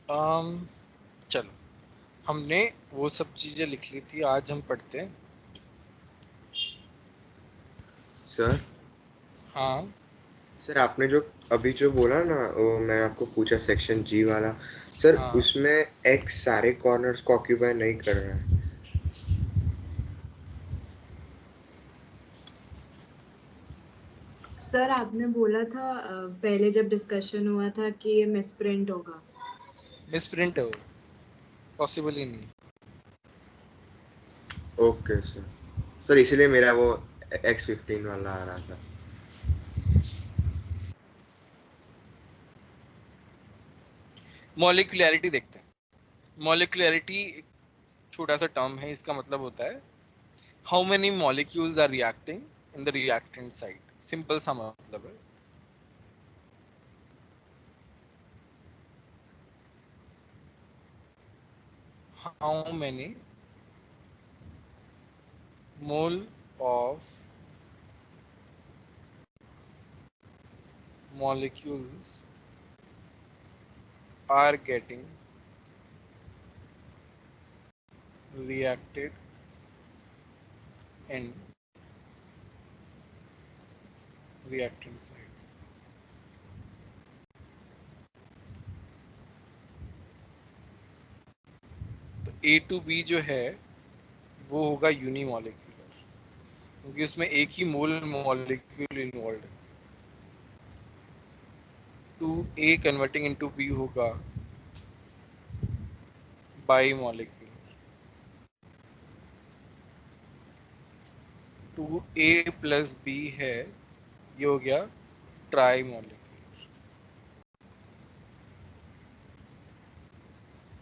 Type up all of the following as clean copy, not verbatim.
चलो, हमने वो सब चीजें लिख ली थी, आज हम पढ़ते हैं। सर हाँ सर आपने जो अभी जो बोला ना, वो मैं आपको पूछा सेक्शन जी वाला, सर हाँ। उसमें एक्स सारे कॉर्नर्स को ऑक्यूपाई नहीं कर रहा है। सर आपने बोला था पहले जब डिस्कशन हुआ था कि ये मिसप्रिंट होगा। मिसप्रिंट है वो, पॉसिबल ही नहीं। ओके सर, सर इसीलिए मेरा वो X15 वाला आ रहा था। मॉलिक्यूलैरिटी देखते हैं। मॉलिक्यूलैरिटी छोटा सा टर्म है, इसका मतलब होता है how many molecules are reacting in the reactant side. Simple सा मतलब है। How many mole of molecules are getting reacted in reactant side। तो A to B जो है वो होगा यूनिमॉलिक्यूलर, क्योंकि उसमें एक ही मोल मॉलिक्यूल इन्वॉल्व है। Two A converting into B होगा bimolecular. Two A plus B है, ये हो गया ट्राई मॉलिक्यूलर।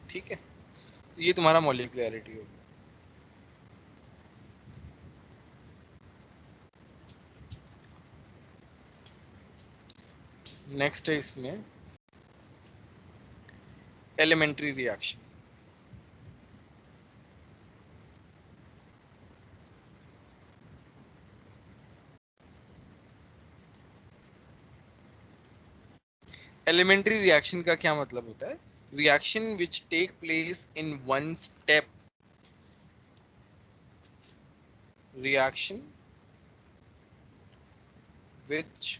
ठीक है, ये तुम्हारा मॉलिक्यूलैरिटी होगी। नेक्स्ट है इसमें एलिमेंट्री रिएक्शन। एलिमेंट्री रिएक्शन का क्या मतलब होता है? Reaction which take place in one step. Reaction which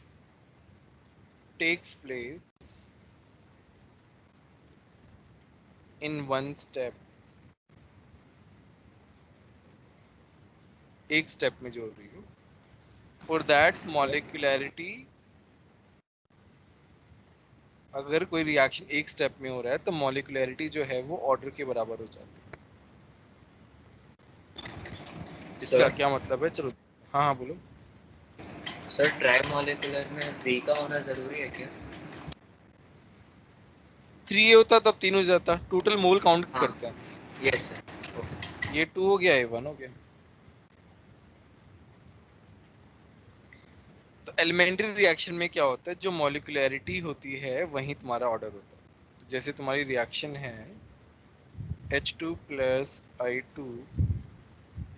takes place in one step। एक स्टेप में जो हो रही हो। फॉर दैट मॉलिक्यूलैरिटी, अगर कोई रिएक्शन एक स्टेप में हो रहा है तो मॉलिक्यूलैरिटी जो है वो ऑर्डर के बराबर हो जाती है। इसका सर क्या मतलब है? चलो हाँ हाँ बोलो। सर ट्राई मॉलिक्यूलर में बी का होना जरूरी है क्या? 3 होता तब 3 हो जाता, टोटल मोल काउंट हाँ करते हैं। Yes sir. ये 2 हो गया, ये 1 हो गया। तो एलिमेंट्री रिएक्शन में क्या होता है, जो मॉलिक्यूलैरिटी होती है वही तुम्हारा ऑर्डर होता है। जैसे तुम्हारी रिएक्शन है H2 plus I2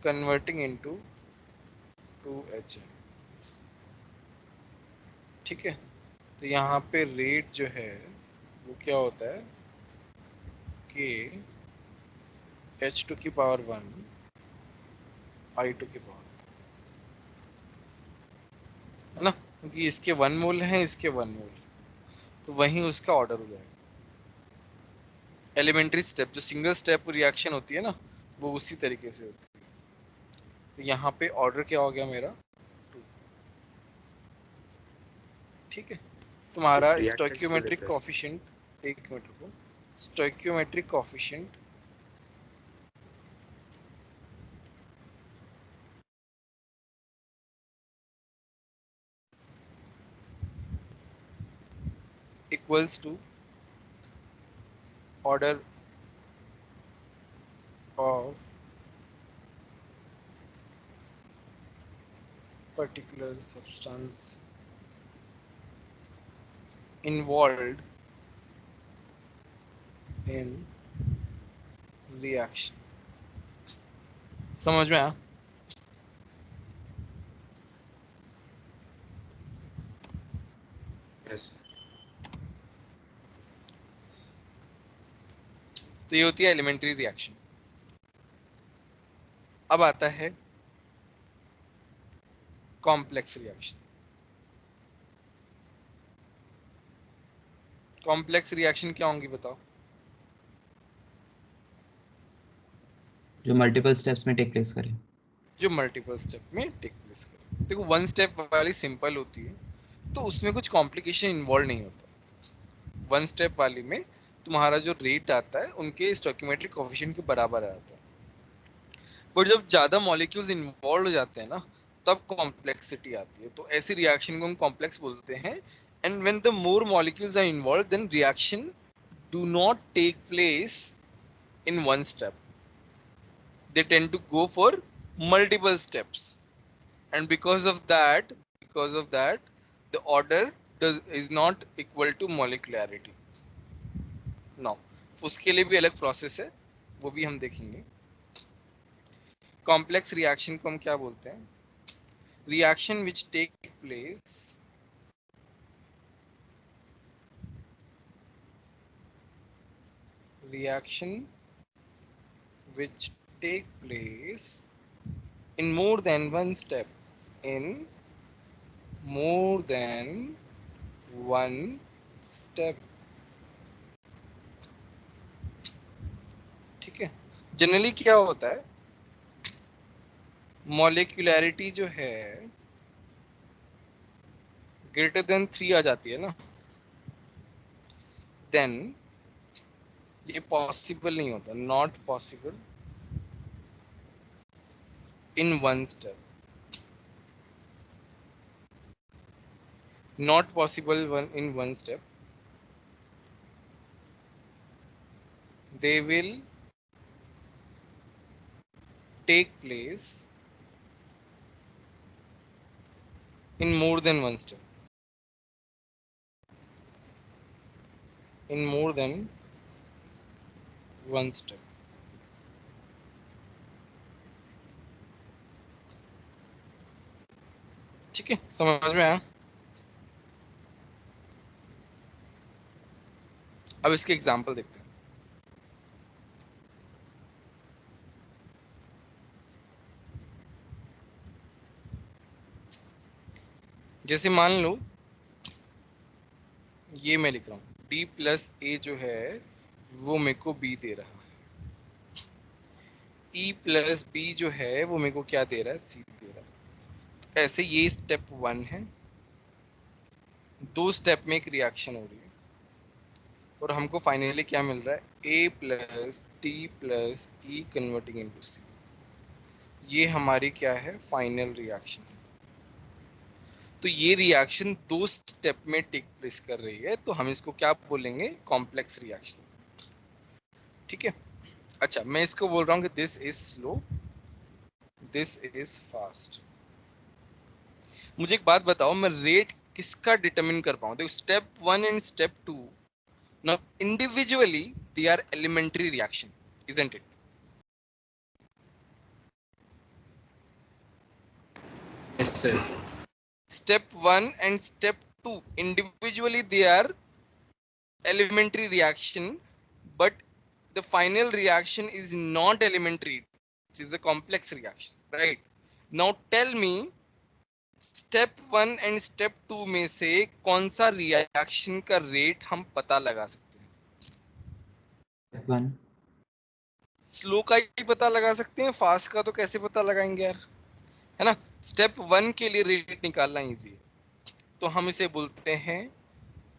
converting into 2H। ठीक है, तो यहाँ पे रेट जो है वो क्या होता है कि H2 की पावर 1 I2 की पावर, है ना, क्योंकि इसके 1 मोल है, इसके 1 मोल, तो वहीं उसका ऑर्डर हो जाएगा। एलिमेंट्री स्टेप जो सिंगल स्टेप रिएक्शन होती है ना, वो उसी तरीके से होती है। तो यहाँ पे ऑर्डर क्या हो गया मेरा 2। ठीक है, तुम्हारा रिएक्टेंट्स को स्टोइकियोमेट्रिक लेते हैं। कोफिशिएंट, एक मिनट रुको, stoichiometric coefficient equals to order of particular substance involved in reaction। समझ में आया? यस तो ये होती है एलिमेंट्री रिएक्शन। अब आता है कॉम्प्लेक्स रिएक्शन। कॉम्प्लेक्स रिएक्शन क्या होंगी बताओ? जो मल्टीपल स्टेप्स में टेक प्लेस करें। जो मल्टीपल स्टेप में टेक प्लेस करे। देखो वन स्टेप वाली सिंपल होती है, तो उसमें कुछ कॉम्प्लिकेशन इन्वॉल्व नहीं होता। वन स्टेप वाली में तुम्हारा जो रेट आता है उनके स्टोइकियोमेट्रिक कोएफिशिएंट के बराबर आता है। पर जब ज्यादा मॉलिक्यूल्स इन्वॉल्व हो जाते हैं ना, तब कॉम्प्लेक्सिटी आती है। तो ऐसी रिएक्शन को हम कॉम्प्लेक्स बोलते हैं। And when the more molecules are involve, then reaction do not take place in one step, they tend to go for multiple steps, and because of that the order is not equal to molecularity. now उसके लिए भी अलग process है, वो भी हम देखेंगे। Complex reaction को हम क्या बोलते हैं? Reaction which take place in more than one step, in more than one step। ठीक है। जनरली क्या होता है, मॉलिक्यूलैरिटी जो है ग्रेटर देन 3 आ जाती है ना, देन ये पॉसिबल नहीं होता, not possible in one step, not possible in one step. They will take place in more than one step, in more than one step। ठीक है, समझ में आया? अब इसके एग्जांपल देखते हैं। जैसे मान लो ये मैं लिख रहा हूँ D प्लस ए जो है वो मेरे को B दे रहा है, E प्लस B जो है वो मेरे को क्या दे रहा है? C दे रहा है। तो ऐसे ये स्टेप 1 है, 2 स्टेप में एक रिएक्शन हो रही है और हमको फाइनली क्या मिल रहा है? A plus D plus E converting into C। ये हमारी क्या है? फाइनल रिएक्शन है। तो ये रिएक्शन 2 स्टेप में टेक प्लेस कर रही है, तो हम इसको क्या बोलेंगे? Complex reaction. ठीक है। अच्छा, मैं इसको बोल रहा हूँ कि this is slow, this is fast. मुझे एक बात बताओ, मैं रेट किसका डिटरमिन कर पाऊँ? देखो step 1 and step 2 now individually they are elementary reaction, isn't it? Yes, sir. Step 1 and step 2 individually they are elementary reaction, but the final reaction is not elementary, it is a complex reaction, right? Now tell me, step 1 and step 2 में से कौन सा reaction का rate हम पता लगा सकते हैं? स्टेप 1। स्लो का ही पता लगा सकते हैं, फास्ट का तो कैसे पता लगाएंगे यार, है ना? स्टेप 1 के लिए रेट निकालना इजी है, तो हम इसे बोलते हैं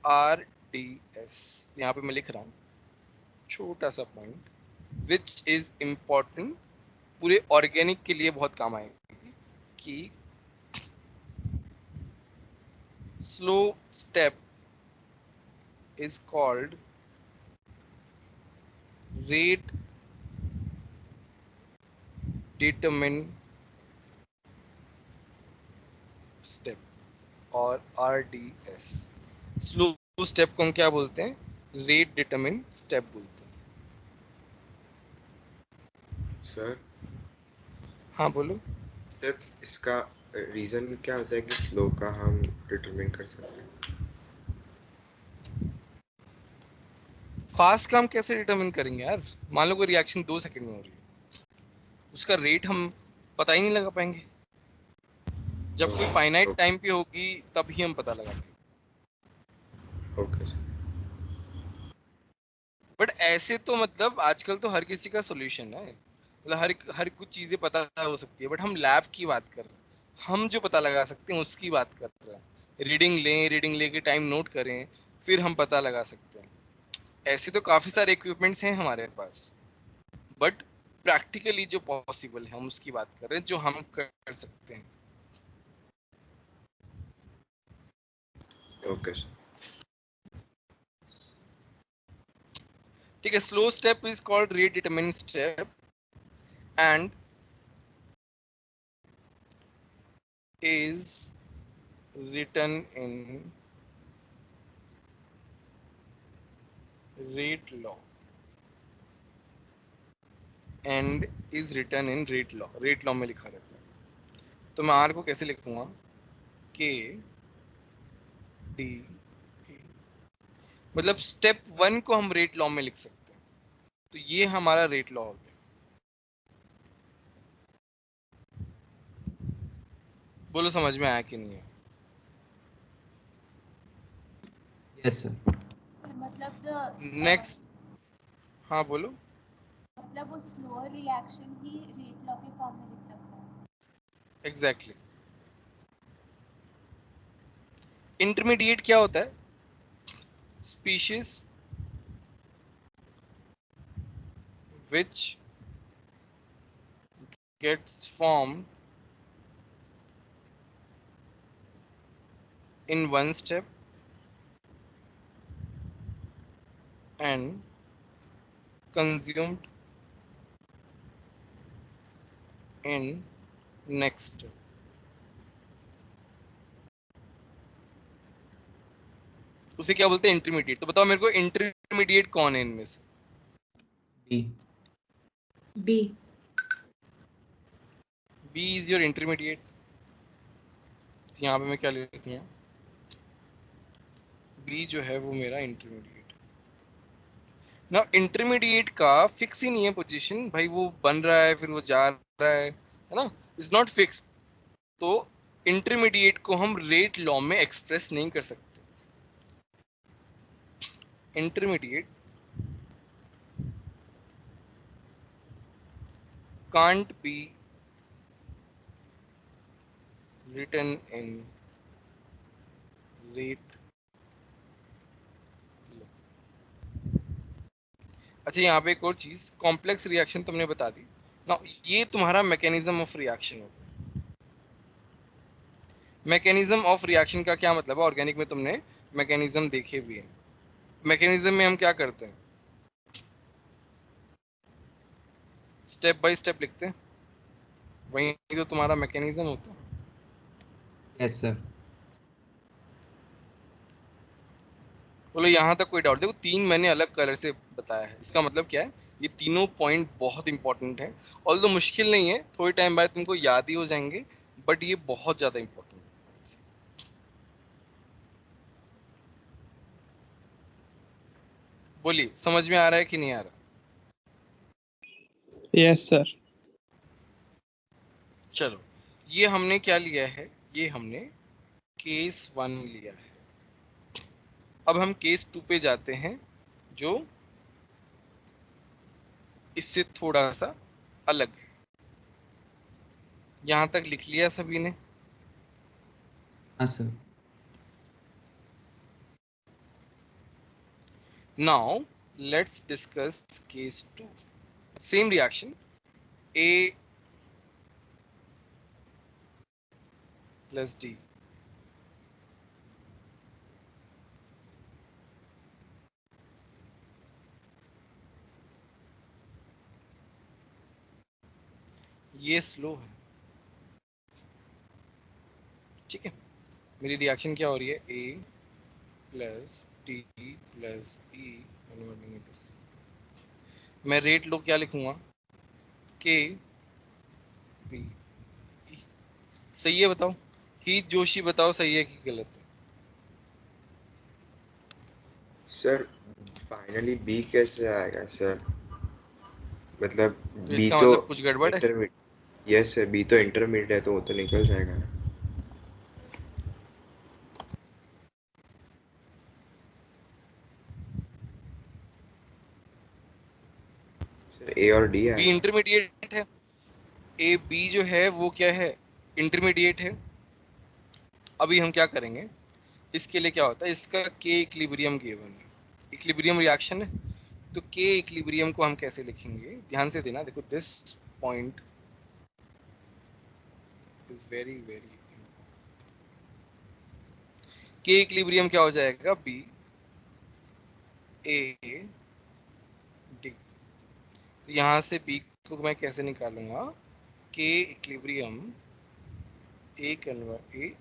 RDS। यहाँ पे मैं लिख रहा हूँ छोटा सा पॉइंट विच इज इम्पोर्टेंट, पूरे ऑर्गेनिक के लिए बहुत काम आएगी, कि slow step is called rate determined step और RDS। स्लो स्टेप को हम क्या बोलते हैं? रेट डिटरमिन स्टेप बोलते हैं। सर हाँ बोलो। सर इसका रीजन क्या होता है कि स्लो का हम डिटरमिन कर सकते हैं? फास्ट काम कैसे डिटरमिन करेंगे यार? मान लो कोई रिएक्शन 2 सेकंड में हो रही है, उसका रेट हम पता ही नहीं लगा पाएंगे। जब कोई फाइनाइट टाइम पे होगी तभी हम पता लगा पाएंगे। Okay sir. बट ऐसे तो मतलब आजकल तो हर किसी का सॉल्यूशन है, मतलब हर कुछ चीजें पता हो सकती है, बट हम लैब की बात कर रहे हैं, हम जो पता लगा सकते हैं उसकी बात कर रहे हैं। रीडिंग लेके टाइम नोट करें, फिर हम पता लगा सकते हैं। ऐसे तो काफी सारे इक्विपमेंट्स हैं हमारे पास, बट प्रैक्टिकली जो पॉसिबल है हम उसकी बात कर रहे हैं, जो हम कर सकते हैं। Okay sir. ठीक है, slow step is called rate determining step and is written in rate law and is written in rate law में लिखा रहता है। तो मैं R को कैसे लिखूंगा? K D A, मतलब स्टेप 1 को हम रेट लॉ में लिख सकते हैं। तो ये हमारा रेट लॉ हो गया। बोलो समझ में आया कि नहीं है? Yes sir. मतलब नेक्स्ट, हाँ बोलो। मतलब वो स्लोअर रिएक्शन ही रेट लॉ के फॉर्म में लिख सकता है। एग्जैक्टली। इंटरमीडिएट क्या होता है? Species which gets formed in one step and consumed in next step। उसे क्या बोलते हैं? इंटरमीडिएट। तो बताओ मेरे को, इंटरमीडिएट कौन है इनमें से? B. B. B is your intermediate. तो यहाँ पे मैं क्या लिखूंगा? बी जो है वो मेरा इंटरमीडिएट। ना इंटरमीडिएट का फिक्स ही नहीं है पोजीशन भाई, वो बन रहा है फिर वो जा रहा है ना, इज नॉट फिक्स। तो इंटरमीडिएट को हम रेट लॉ में एक्सप्रेस नहीं कर सकते। Intermediate can't be written in rate law। अच्छा, यहाँ पे एक और चीज, कॉम्प्लेक्स रिएक्शन तुमने बता दी ना, ये तुम्हारा मैकेनिज्म ऑफ रिएक्शन हो गया। मैकेनिज्म ऑफ रिएक्शन का क्या मतलब है? ऑर्गेनिक में तुमने मैकेनिज्म देखे भी हैं। मैकेनिज्म में हम क्या करते हैं? स्टेप बाय स्टेप लिखते हैं, वही तो तुम्हारा मैकेनिज्म होता है। Yes sir. बोलो यहाँ तक कोई डाउट? देखो 3 मैंने अलग कलर से बताया है, इसका मतलब क्या है? ये तीनों पॉइंट बहुत इंपॉर्टेंट है। ऑल्दो मुश्किल नहीं है, थोड़ी टाइम बाद तुमको याद ही हो जाएंगे, बट ये बहुत ज्यादा इंपॉर्टेंट है। बोलिए समझ में आ रहा है कि नहीं आ रहा? Yes sir. चलो, ये हमने क्या लिया है? ये हमने केस 1 लिया है। अब हम केस 2 पे जाते हैं, जो इससे थोड़ा सा अलग है। यहां तक लिख लिया सभी ने? हाँ sir. Now let's discuss case 2। Same reaction, A plus D। ये स्लो है, ठीक है। मेरी रिएक्शन क्या हो रही है? A plus D plus E converting into C। मैं रेट लो क्या लिखूंगा? K B E। सही है बताओ? ही जोशी बताओ सही है कि गलत है? सर फाइनली बी कैसे आएगा सर? मतलब तो बी इसका तो मतलब कुछ गड़बड़ है। इंटरमीडिएट, यस सर, बी तो इंटरमीडिएट है, तो वो तो निकल जाएगा ना सर। ए और डी बी आएगा। इंटरमीडिएट है, ए बी जो है वो क्या है, इंटरमीडिएट है। अभी हम क्या करेंगे, इसके लिए क्या होता है, इसका के इक्विलिब्रियम गिवन है, इक्विलिब्रियम रिएक्शन है, तो के इक्विलिब्रियम को हम कैसे लिखेंगे, ध्यान से देना, देखो this point is very very, के इक्विलिब्रियम क्या हो जाएगा, बी ए डी। तो यहाँ से बी को मैं कैसे निकालूंगा, के इक्विलिब्रियम ए कन्वर्ट ए,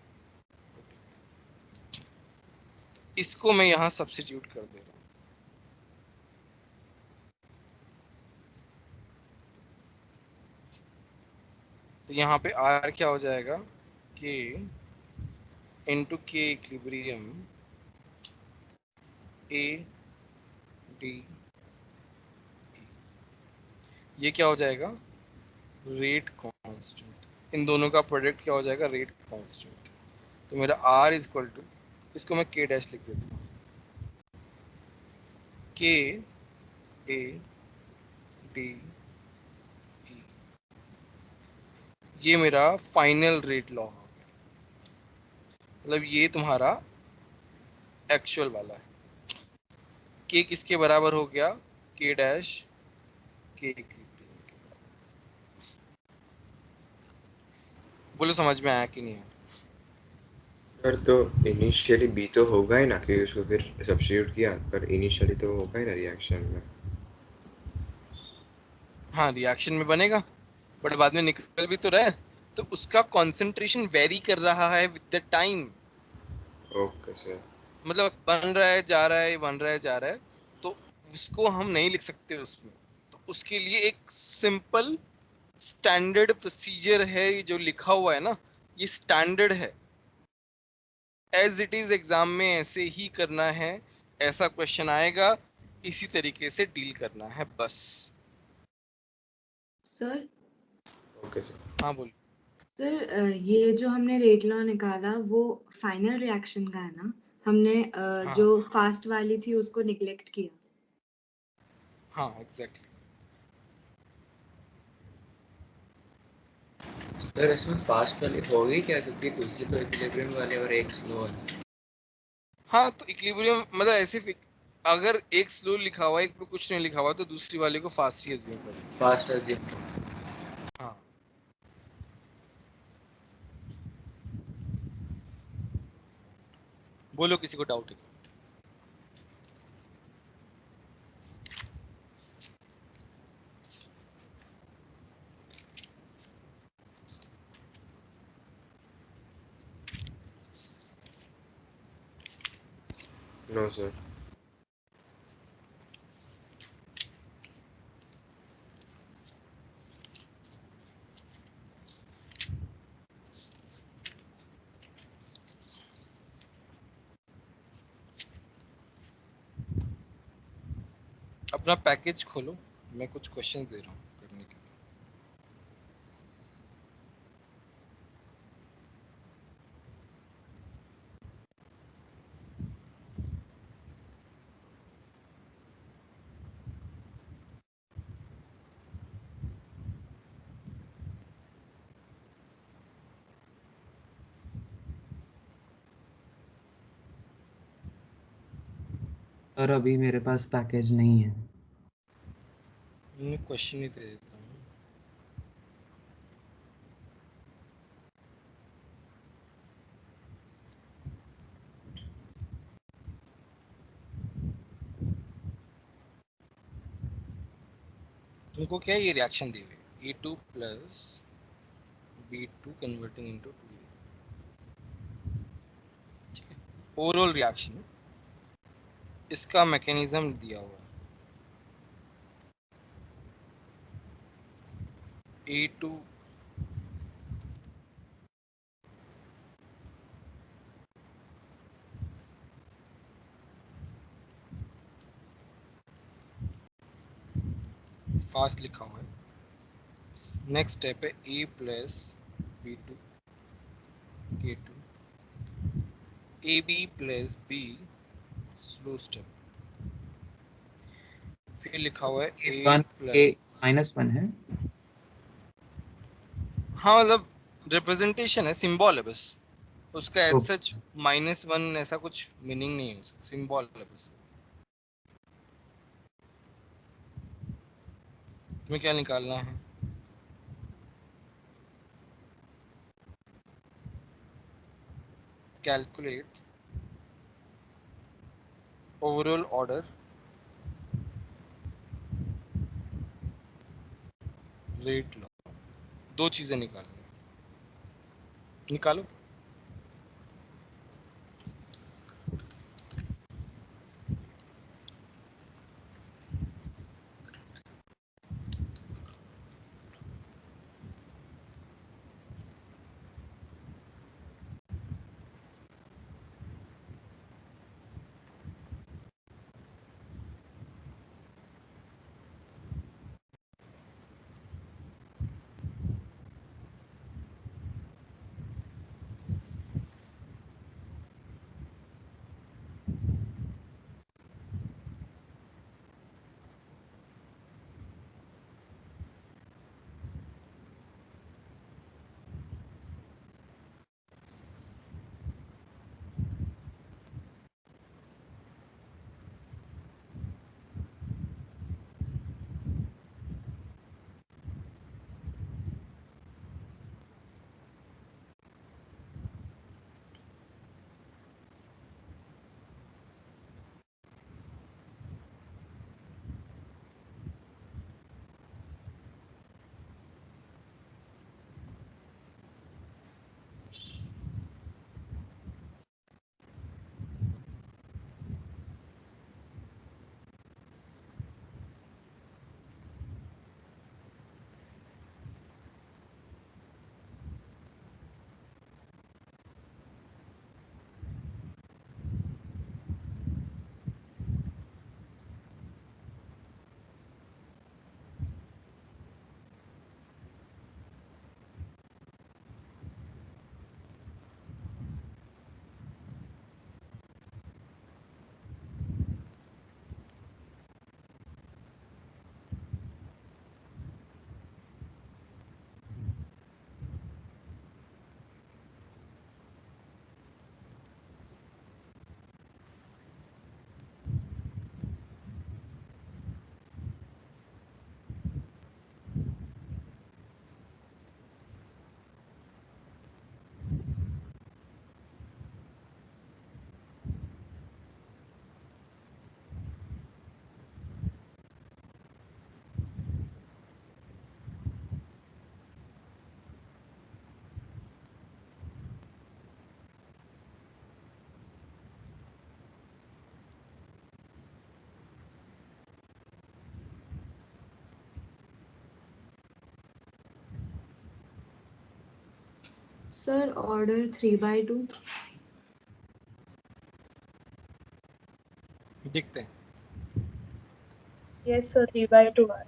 इसको मैं यहाँ सब्स्टिट्यूट कर दे रहा हूँ। तो यहाँ पे आर क्या हो जाएगा, के इंटू के इक्विलिब्रियम ए डी, ये क्या हो जाएगा, रेट कांस्टेंट, इन दोनों का प्रोडक्ट क्या हो जाएगा, रेट कांस्टेंट। तो मेरा आर इज इक्वल टू, इसको मैं के डैश लिख देता हूँ, के ए डी ई, ये मेरा फाइनल रेट लॉ हो गया, मतलब ये तुम्हारा एक्चुअल वाला है। के किसके बराबर हो गया, के डैश के इक्विलिब्रियम के बराबर। बोलो समझ में आया कि नहीं आया। सर तो इनिशियली बी तो होगा ही ना, कि उसको फिर सब्स्टिट्यूट किया, पर इनिशियली तो होगा ही ना रिएक्शन में। हाँ रिएक्शन में बनेगा, बट बाद में निकल भी तो रहा है, तो उसका कंसंट्रेशन वेरी कर रहा है with the time, okay sir. मतलब बन रहा है जा रहा है, बन रहा है जा रहा है, तो उसको हम नहीं लिख सकते उसमें। तो उसके लिए एक सिंपल स्टैंडर्ड प्रोसीजर है, ये जो लिखा हुआ है ना, ये स्टैंडर्ड है, एज इट इज एग्जाम में ऐसे ही करना है, ऐसा क्वेश्चन आएगा, इसी तरीके से डील करना है बस। Sir okay sir. हाँ बोल। सर ये जो हमने रेट लॉ निकाला वो फाइनल रिएक्शन का है ना, हमने हाँ जो फास्ट वाली थी उसको निगलेक्ट किया। हाँ एग्जैक्टली। सर इसमें फास्ट वाली होगी क्या, क्योंकि दूसरी तो इक्विलिब्रियम वाली और एक स्लो है। हाँ तो इक्विलिब्रियम मतलब ऐसे अगर एक स्लो लिखा हुआ है, एक पे कुछ नहीं लिखा हुआ, तो दूसरी वाले को फास्ट ही अज्यूम करेंगे। Fast assume. हाँ बोलो किसी को डाउट है। No sir. अपना पैकेज खोलो, मैं कुछ क्वेश्चन दे रहा हूँ करने के लिए। और अभी मेरे पास पैकेज नहीं है। मैं क्वेश्चन ही दे देता हूँ। तुमको क्या ये रिएक्शन दी हुई, A2 plus B2 converting into 2A, ठीक है, ओवरऑल रिएक्शन, इसका मैकेनिज्म दिया हुआ है। A2 + फास्ट लिखा हुआ है। नेक्स्ट स्टेप है A plus B2 K2, AB plus B slow step, फिर लिखा हुआ है A वन के प्लस, -1 है। हाँ मतलब रिप्रेजेंटेशन है, सिंबल है बस, उसका एज ओके। सच -1 ऐसा कुछ मीनिंग नहीं है, उसका सिंबल है बस। तुम्हें क्या निकालना है? कैलकुलेट ओवरऑल ऑर्डर रेट लो, दो चीजें निकालनी है। निकालो। Sir order 3/2। दिखते हैं। Yes, sir, 3/2 है।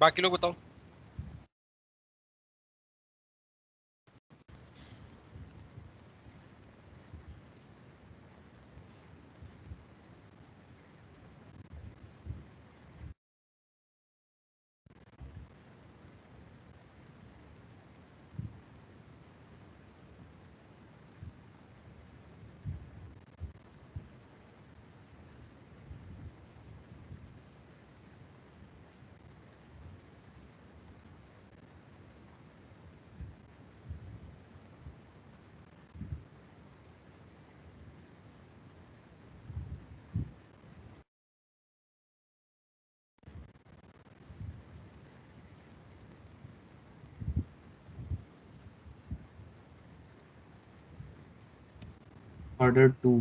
बाकी लोग बताओ। ऑर्डर 2।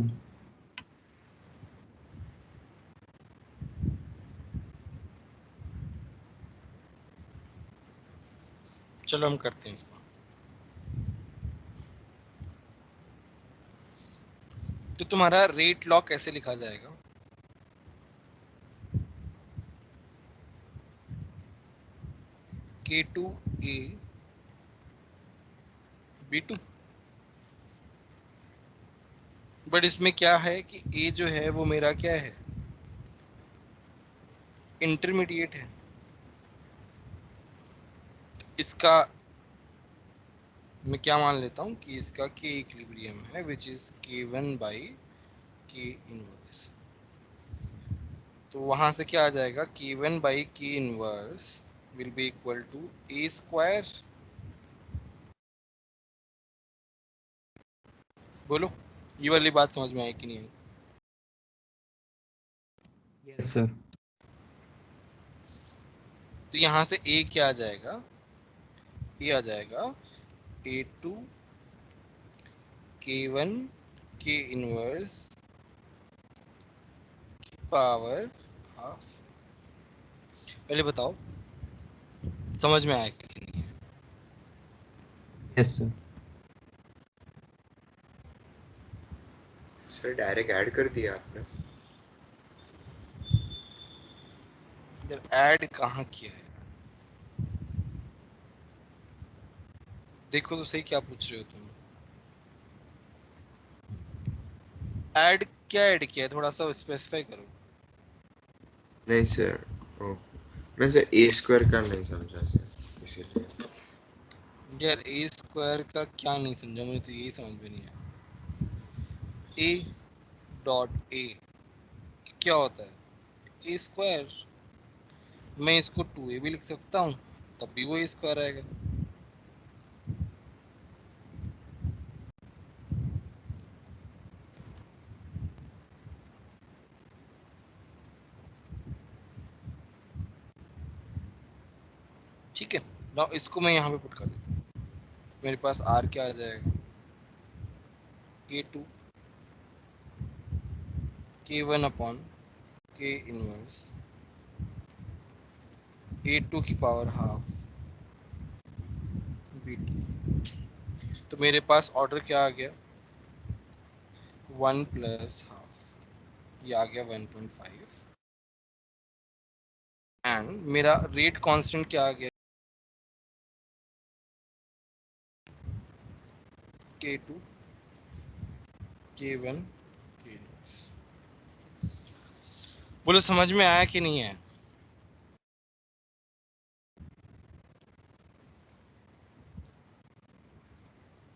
चलो हम करते हैं इसको। तो तुम्हारा रेट लॉ कैसे लिखा जाएगा? K2A B2, बट इसमें क्या है कि A जो है वो मेरा क्या है, इंटरमीडिएट है। इसका मैं क्या मान लेता हूँ कि इसका K इक्विलिब्रियम है, which is K1 by K inverse. तो वहां से क्या आ जाएगा, K1 by K inverse will be equal to A square. बोलो ये वाली बात समझ में आई कि नहीं आई? Yes sir. तो यहाँ से A क्या आ जाएगा, A आ जाएगा A2 K1 K इनवर्स की पावर हाफ। पहले बताओ समझ में आया कि नहीं? Yes sir. Sir direct add कर दिया आपने। इधर ऐड कहाँ किया है, देखो तो सही क्या पूछ रहे हो तुम। ऐड क्या ऐड किया है, थोड़ा सा स्पेसिफाई करो। नहीं सर, ओ मैं सर ए स्क्वायर का नहीं समझा सर, इसीलिए। यार ए स्क्वायर का क्या नहीं समझा, मुझे तो यही समझ में नहीं आया। ए डॉट ए क्या होता है, ए स्क्वायर। मैं इसको 2a भी लिख सकता हूँ, तब भी वो ए स्क्वायर आएगा। ठीक है ना, इसको मैं यहाँ पे पुट कर देता हूँ। मेरे पास आर क्या आ जाएगा, K2 K1 upon K inverse A2 की पावर हाफ B2। तो मेरे पास ऑर्डर क्या आ गया, 1 प्लस हाफ, ये आ गया 1.5। एंड मेरा रेट कांस्टेंट क्या आ गया, K2 K1 K इनवर्स। बोलो समझ में आया कि नहीं है?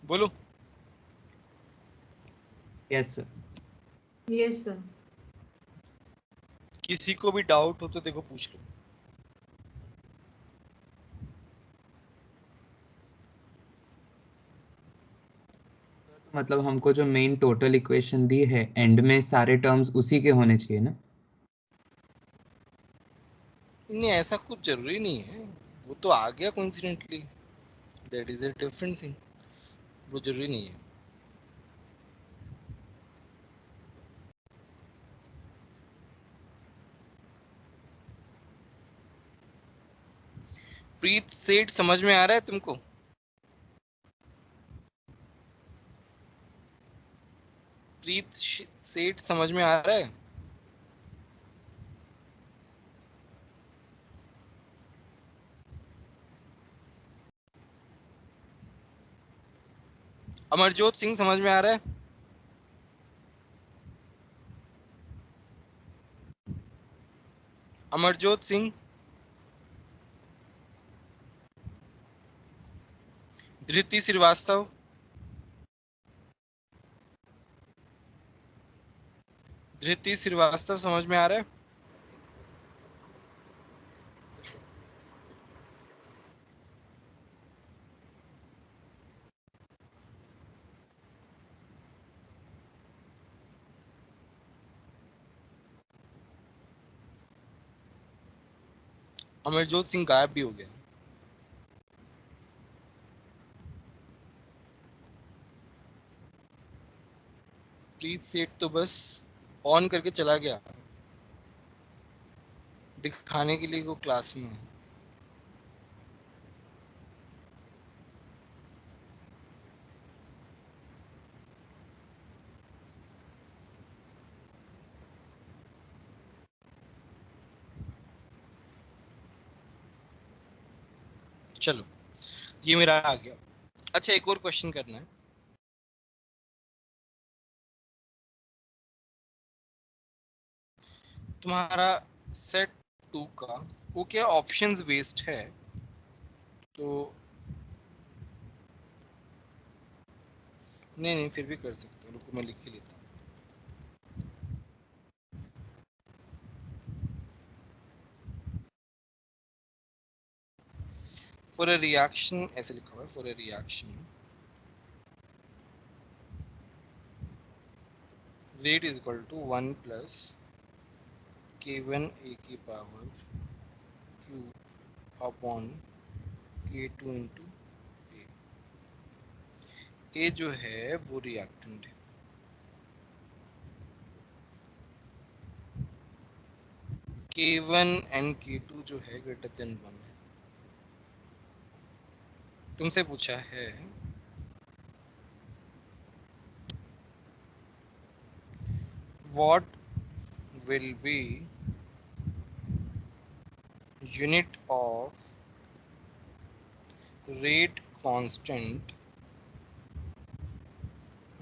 बोलो। Yes sir. Yes sir. किसी को भी डाउट हो तो देखो पूछ लो। मतलब हमको जो मेन टोटल इक्वेशन दी है एंड में सारे टर्म्स उसी के होने चाहिए ना? नहीं ऐसा कुछ जरूरी नहीं है, वो तो आ गया coincidentally, that is a different thing, वो जरूरी नहीं है। प्रीत सेठ समझ में आ रहा है तुमको? प्रीत सेठ समझ में आ रहा है? अमरजोत सिंह समझ में आ रहा है? अमरजोत सिंह, धृति श्रीवास्तव, धृति श्रीवास्तव समझ में आ रहा है? अमरजोत सिंह गायब भी हो गया। प्रीत सेठ तो बस ऑन करके चला गया, दिखाने के लिए वो क्लास में है। चलो ये मेरा आ गया। अच्छा एक और क्वेश्चन करना है। तुम्हारा सेट 2 का वो क्या ऑप्शंस बेस्ड है, तो नहीं फिर भी कर सकते हो, रुको मैं लिख के लेता हूँ। फॉर अ रिएक्शन ऐसे लिखा हुआ है, for a reaction rate is equal to 1 plus k1 a की power cube upon k2 into A जो है वो रिएक्टेंट है, k1 एंड k2 जो है ग्रेटर देन 1 है। तुमसे पूछा है what will be unit of rate constant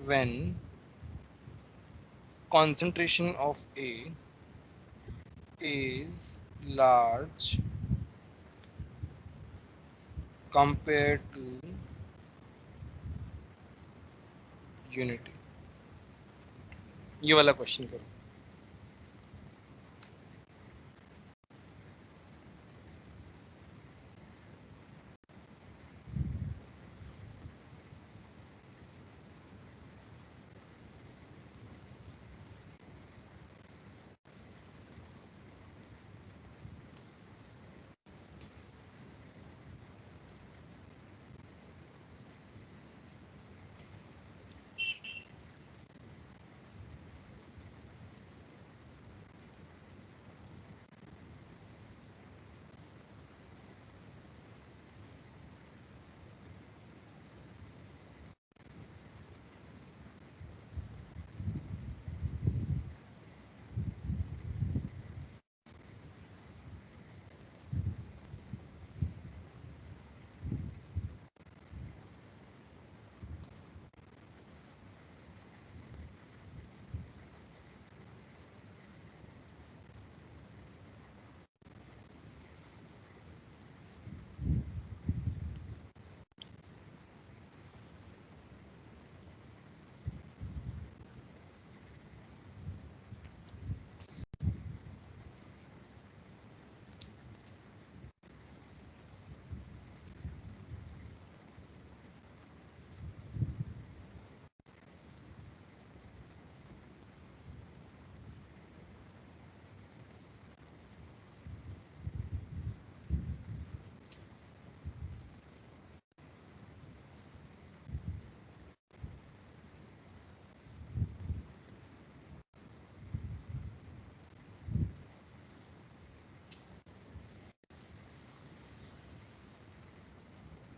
when concentration of A is large compared to unity। ये वाला क्वेश्चन करो।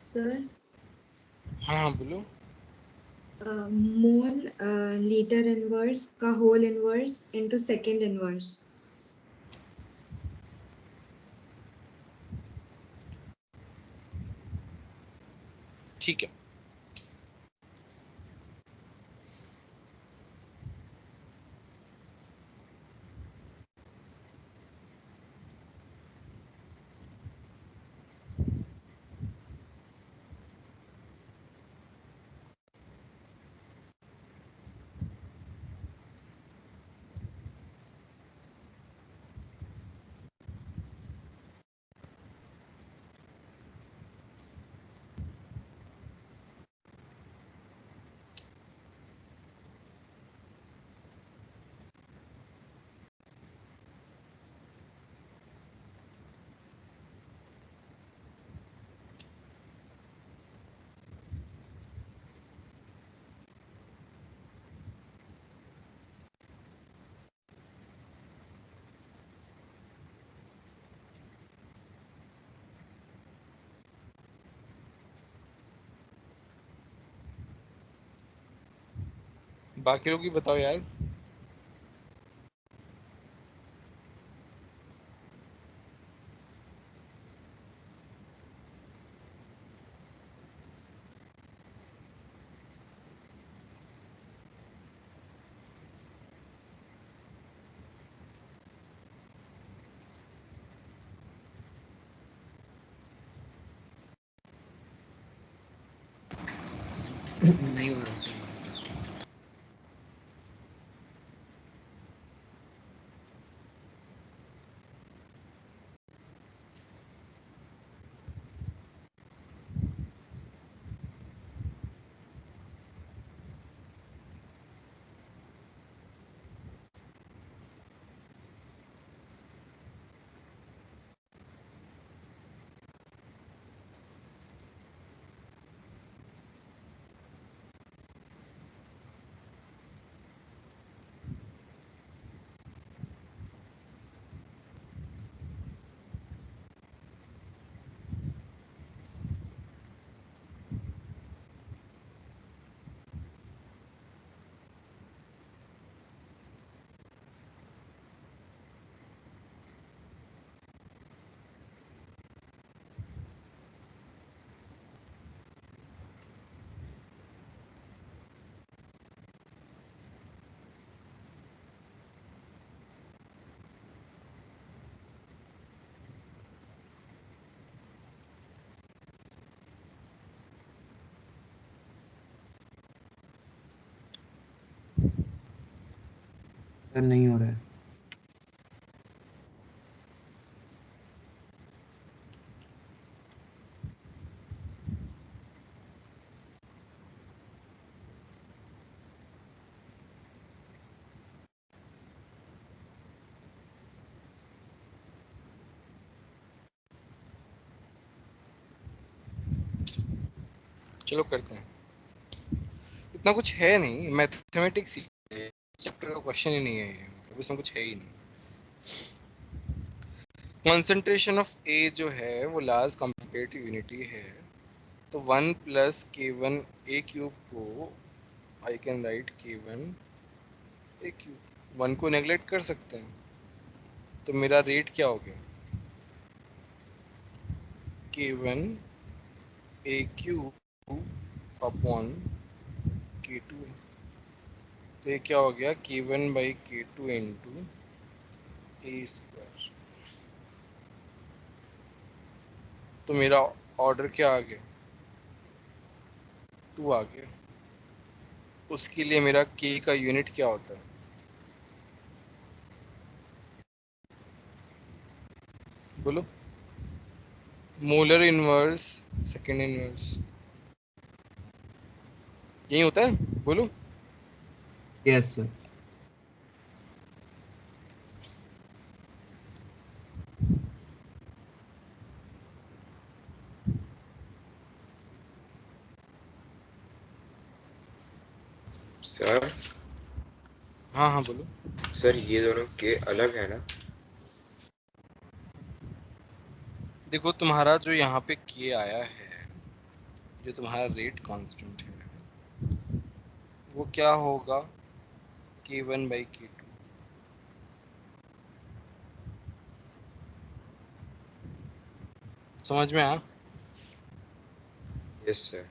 सर हाँ बोलो। मोल लीटर इनवर्स का whole inverse into second inverse. ठीक है बाकी लोग भी बताओ यार। नहीं हो रहा सर। सर नहीं हो रहा है। चलो करते हैं। इतना कुछ है नहीं, मैथमेटिक्स ही है, चैप्टर का क्वेश्चन ही नहीं है ये, मतलब इसमें कुछ है ही नहीं। कंसंट्रेशन ऑफ ए जो है वो लार्ज कंपेयर टू यूनिटी है, तो 1 प्लस k1 ए क्यूब को I can write k1 A cube, 1 को नेग्लेक्ट कर सकते हैं, तो मेरा रेट क्या हो गया, k1 ए क्यूब अपॉन k2 है, तो ये क्या हो गया k1 by k2 into A square. तो मेरा ऑर्डर क्या आ गया, 2 आ गया। उसके लिए मेरा k का यूनिट क्या होता है, बोलो। मोलर इनवर्स, सेकेंड इनवर्स, यही होता है, बोलो। Yes sir. सर हाँ हाँ बोलो। सर ये दोनों के अलग है ना? देखो तुम्हारा जो यहाँ पे k आया है, जो तुम्हारा रेट कांस्टेंट है, वो क्या होगा, k1 बाई k2। समझ में आया? Yes sir.